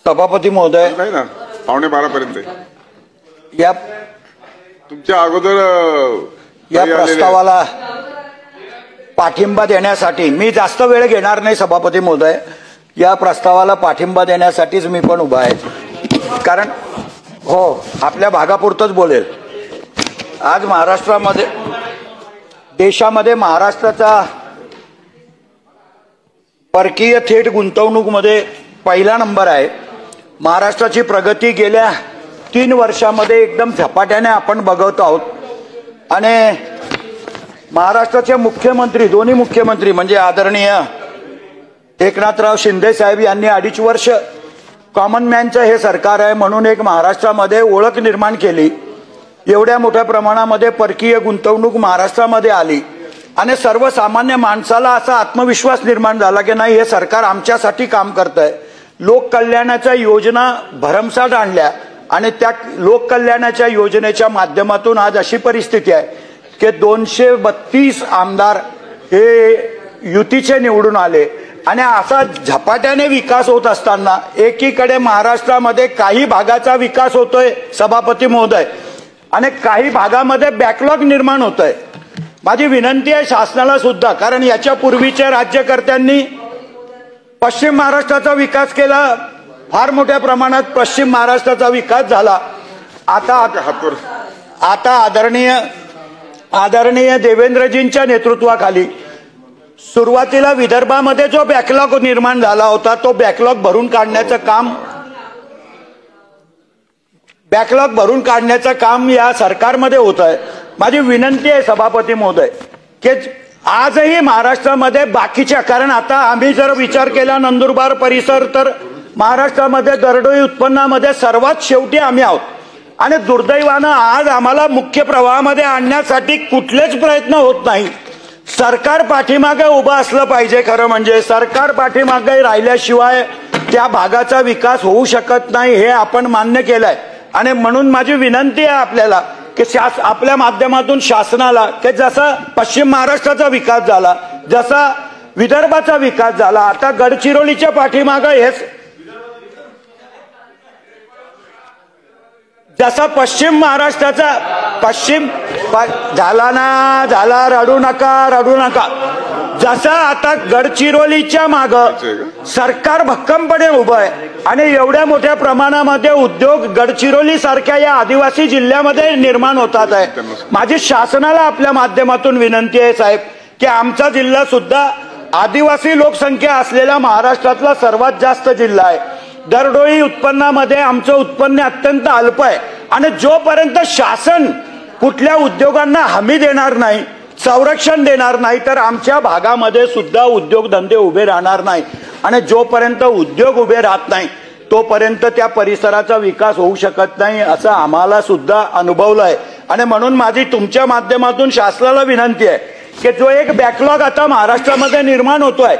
सभापती महोदय, नाही ना 11:15 पर्यंत या तुमच्या अगोदर या प्रस्तावाला पाठिंबा देण्यासाठी मी जास्त वेळ घेणार नाही. सभापती महोदय, या प्रस्तावाला पाठिंबा देण्यासाठीच मी पण उभा आहे. कारण हो, आपल्या भागापुरतच बोलेल. आज महाराष्ट्रामध्ये, देशामध्ये महाराष्ट्राचा परकीय थेट गुंतवणूकमध्ये पहिला नंबर आहे. महाराष्ट्राची प्रगती गेल्या 3 वर्षामध्ये एकदम झपाट्याने आपण बघत आहोत. आणि महाराष्ट्राचे मुख्यमंत्री, दोन्ही मुख्यमंत्री म्हणजे आदरणीय एकनाथराव शिंदे साहेब यांनी 2.5 वर्ष कॉमन मॅनचं हे सरकार आहे म्हणून एक महाराष्ट्रामध्ये ओळख निर्माण केली. एवढ्या मोठ्या प्रमाणामध्ये परकीय गुंतवणूक महाराष्ट्रामध्ये आली आणि सर्वसामान्य माणसाला असा आत्मविश्वास निर्माण झाला की नाही, हे सरकार आमच्यासाठी काम करतंय. लोककल्याणाच्या योजना भरमसाठ आणल्या आणि त्या लोककल्याणाच्या योजनेच्या माध्यमातून आज अशी परिस्थिती आहे की 232 आमदार हे युतीचे निवडून आले. आणि असा झपाट्याने विकास होत असताना एकीकडे महाराष्ट्रामध्ये काही भागाचा विकास होतोय सभापती महोदय, आणि काही भागामध्ये बॅकलॉग निर्माण होतोय. माझी विनंती आहे शासनाला सुद्धा, कारण याच्या पूर्वीच्या राज्यकर्त्यांनी पश्चिम महाराष्ट्राचा विकास केला, फार मोठ्या प्रमाणात पश्चिम महाराष्ट्राचा विकास झाला. आता आदरणीय देवेंद्रजींच्या नेतृत्वाखाली सुरुवातीला विदर्भामध्ये जो बॅकलॉग निर्माण झाला होता तो बॅकलॉग भरून काढण्याचं काम या सरकारमध्ये होत आहे. माझी विनंती आहे सभापती महोदय की आजही महाराष्ट्रामध्ये बाकीच्या, कारण आता आम्ही जर विचार केला नंदुरबार परिसर, तर महाराष्ट्रामध्ये दरडोई उत्पन्नामध्ये सर्वात शेवटी आम्ही आहोत. आणि दुर्दैवानं आज आम्हाला मुख्य प्रवाहामध्ये आणण्यासाठी कुठलेच प्रयत्न होत नाही. सरकार पाठीमागे उभं असलं पाहिजे. खरं म्हणजे सरकार पाठीमागे राहिल्याशिवाय त्या भागाचा विकास होऊ शकत नाही, हे आपण मान्य केलंय. आणि म्हणून माझी विनंती आहे आपल्याला की आपल्या माध्यमातून शासनाला की जसा पश्चिम महाराष्ट्राचा विकास झाला, जसा विदर्भाचा विकास झाला, आता गडचिरोलीच्या पाठीमागे हेच जसा पश्चिम महाराष्ट्राचा झाला रडू नका. जसा आता गडचिरोलीच्या माग सरकार भक्कमपणे उभं आहे आणि एवढ्या मोठ्या प्रमाणामध्ये उद्योग गडचिरोली सारख्या या आदिवासी जिल्ह्यामध्ये निर्माण होतात आहे. माझी शासनाला आपल्या माध्यमातून विनंती आहे साहेब की आमचा जिल्हा सुद्धा आदिवासी लोकसंख्या असलेला महाराष्ट्रातला सर्वात जास्त जिल्हा आहे. दरडोई उत्पन्नामध्ये आमचं उत्पन्न अत्यंत अल्प आहे. आणि जोपर्यंत शासन कुठल्या उद्योगांना हमी देणार नाही, संरक्षण देणार नाही, तर आमच्या भागामध्ये सुद्धा उद्योगधंदे उभे राहणार नाही. आणि जोपर्यंत उद्योग उभे राहत नाही तोपर्यंत त्या परिसराचा विकास होऊ शकत नाही, असं आम्हाला सुद्धा अनुभवलं आहे. आणि म्हणून माझी तुमच्या माध्यमातून शासनाला विनंती आहे की जो एक बॅकलॉग आता महाराष्ट्रामध्ये निर्माण होतोय,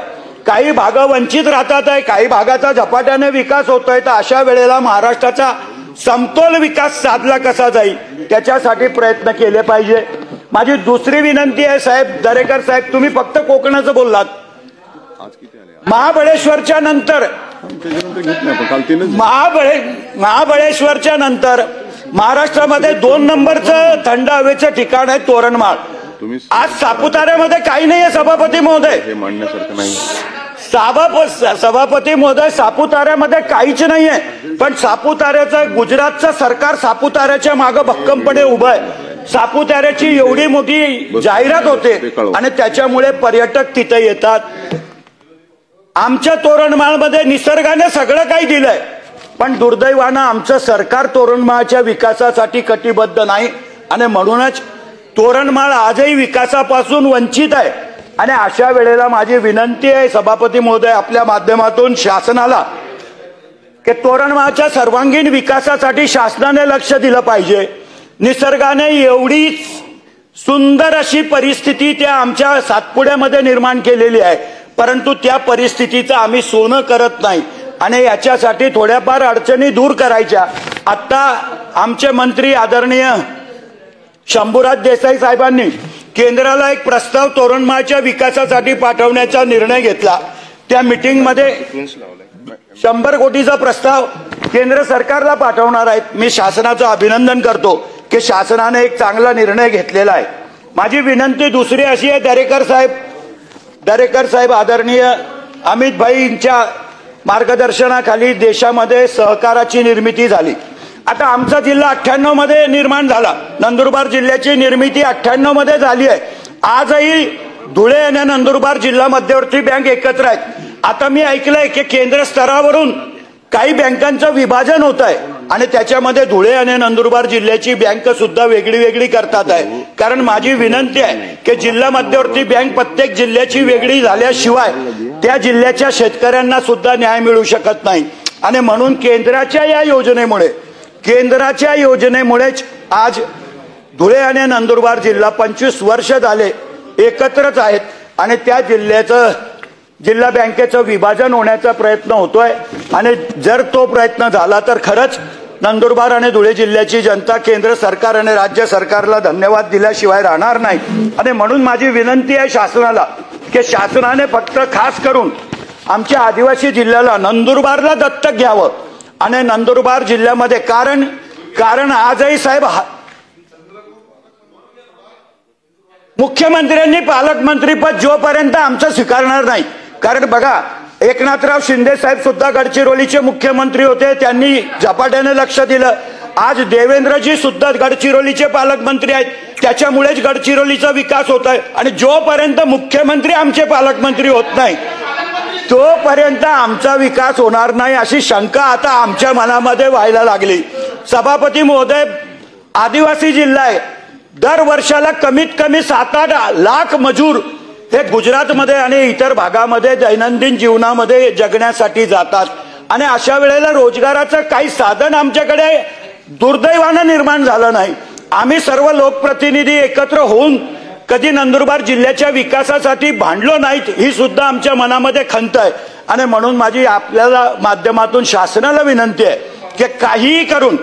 काही भाग वंचित राहतात आहे, काही भागाचा झपाट्याने विकास होतोय, तर अशा वेळेला महाराष्ट्राचा समतोल विकास साधला कसा जाईल त्याच्यासाठी प्रयत्न केले पाहिजे. माझी दुसरी विनंती आहे साहेब दरेकर साहेब, तुम्ही फक्त कोकणाचं बोललात. महाबळेश्वरच्या नंतर महाराष्ट्रामध्ये 2 नंबरचं थंड हवेचं ठिकाण आहे तोरणमाळ. आज सापुताऱ्यामध्ये काही नाहीये सभापती महोदय, सभापती महोदय, सापुताऱ्यामध्ये काहीच नाहीये. पण सापुताऱ्याचं गुजरातचं सरकार सापुताऱ्याच्या मागे भक्कमपणे उभं आहे. सापुताऱ्याची एवढी मोठी जाहिरात होते आणि त्याच्यामुळे पर्यटक तिथे येतात. आमच्या तोरणमाळमध्ये निसर्गाने सगळं काही दिलंय, पण दुर्दैवानं आमचं सरकार तोरणमाळच्या विकासासाठी कटिबद्ध नाही. आणि म्हणूनच तोरणमाळ आजही विकासापासून वंचित आहे. आणि अशा वेळेला माझी विनंती आहे सभापती महोदय आपल्या माध्यमातून शासनाला की तोरणमाळच्या सर्वांगीण विकासासाठी शासनाने लक्ष दिलं पाहिजे. निसर्गाने एवढी सुंदर अशी परिस्थिती त्या आमच्या सातपुड्यामध्ये निर्माण केलेली आहे, परंतु त्या परिस्थितीचं आम्ही सोनं करत नाही आणि याच्यासाठी थोड्याफार अडचणी दूर करायच्या. आता आमचे मंत्री आदरणीय शंभूराज देसाई साहेबांनी केंद्राला एक प्रस्ताव तोरणमाळच्या विकासासाठी पाठवण्याचा निर्णय घेतला. त्या मीटिंगमध्ये 100 कोटीचा प्रस्ताव केंद्र सरकारला पाठवणार आहेत. मी शासनाचं अभिनंदन करतो की शासनाने एक चांगला निर्णय घेतलेला आहे. माझी विनंती दुसरी अशी आहे, दरेकर साहेब आदरणीय अमित भाईंच्या मार्गदर्शनाखाली देशामध्ये सहकाराची निर्मिती झाली. आता आमचा जिल्हा 98 मध्ये निर्माण झाला. नंदुरबार जिल्ह्याची निर्मिती 98 मध्ये झाली आहे. आजही धुळे आणि नंदुरबार जिल्हा मध्यवर्ती बँक एकत्र आहेत. आता मी ऐकलंय की केंद्र स्तरावरून काही बँकांचं विभाजन होत आहे आणि त्याच्यामध्ये धुळे आणि नंदुरबार जिल्ह्याची बँक सुद्धा वेगळी वेगळी करतात आहे. कारण माझी विनंती आहे की जिल्हा मध्यवर्ती बँक प्रत्येक जिल्ह्याची वेगळी झाल्याशिवाय त्या जिल्ह्याच्या शेतकऱ्यांना सुद्धा न्याय मिळू शकत नाही. आणि म्हणून केंद्राच्या योजनेमुळेच आज धुळे आणि नंदुरबार जिल्हा 25 वर्ष झाले एकत्रच आहेत आणि त्या जिल्हा बँकेचं विभाजन होण्याचा प्रयत्न होतोय. आणि जर तो प्रयत्न झाला तर खरंच नंदुरबार आणि धुळे जिल्ह्याची जनता केंद्र सरकार आणि राज्य सरकारला धन्यवाद दिल्याशिवाय राहणार नाही. आणि म्हणून माझी विनंती आहे शासनाला की शासनाने फक्त खास करून आमच्या आदिवासी जिल्ह्याला नंदुरबारला दत्तक घ्यावं आणि नंदुरबार जिल्ह्यामध्ये कारण आजही साहेब मुख्यमंत्र्यांनी पालकमंत्रीपद जोपर्यंत आमचं स्वीकारणार नाही. कारण बघा, एकनाथराव शिंदे साहेब सुद्धा गडचिरोलीचे मुख्यमंत्री होते, त्यांनी झपाट्याने लक्ष दिलं. आज देवेंद्रजी सुद्धा गडचिरोलीचे पालकमंत्री आहेत, त्याच्यामुळेच गडचिरोलीचा विकास होत आहे. आणि जोपर्यंत मुख्यमंत्री आमचे पालकमंत्री होत नाही तोपर्यंत आमचा विकास होणार नाही अशी शंका आता आमच्या मनामध्ये व्हायला लागली. सभापती महोदय, आदिवासी जिल्हा आहे, दर वर्षाला कमीत कमी 7-8 लाख मजूर हे गुजरातमध्ये आणि इतर भागामध्ये दैनंदिन जीवनामध्ये जगण्यासाठी जातात. आणि अशा वेळेला रोजगाराचं काही साधन आमच्याकडे दुर्दैवानं निर्माण झालं नाही. आम्ही सर्व लोकप्रतिनिधी एकत्र होऊन कधी नंदुरबार जिल्ह्याच्या विकासासाठी भांडलो नाहीत, ही सुद्धा आमच्या मनामध्ये खंत आहे. आणि म्हणून माझी आपल्याला माध्यमातून शासनाला विनंती आहे की काहीही करून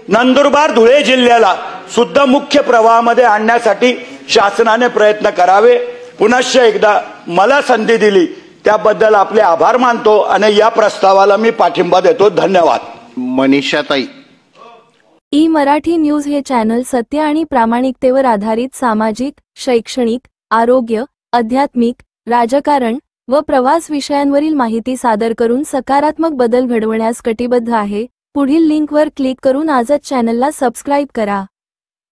नंदुरबार धुळे जिल्ह्याला सुद्धा मुख्य प्रवाहामध्ये आणण्यासाठी शासनाने प्रयत्न करावे. पुनश्च एकदा मला संधी दिली त्याबद्दल आपले आभार मानतो आणि या प्रस्तावाला मी पाठिंबा देतो. धन्यवाद. मनीषाताई. मराठी न्यूज हे चॅनल सत्य आणि प्रामाणिकतेवर आधारित सामाजिक, शैक्षणिक, आरोग्य, आध्यात्मिक, राजकारण व प्रवास विषयांवरील माहिती सादर करून सकारात्मक बदल घडवण्यास कटिबद्ध आहे. पुढील लिंकवर क्लिक करून आजच चॅनलला सबस्क्राईब करा.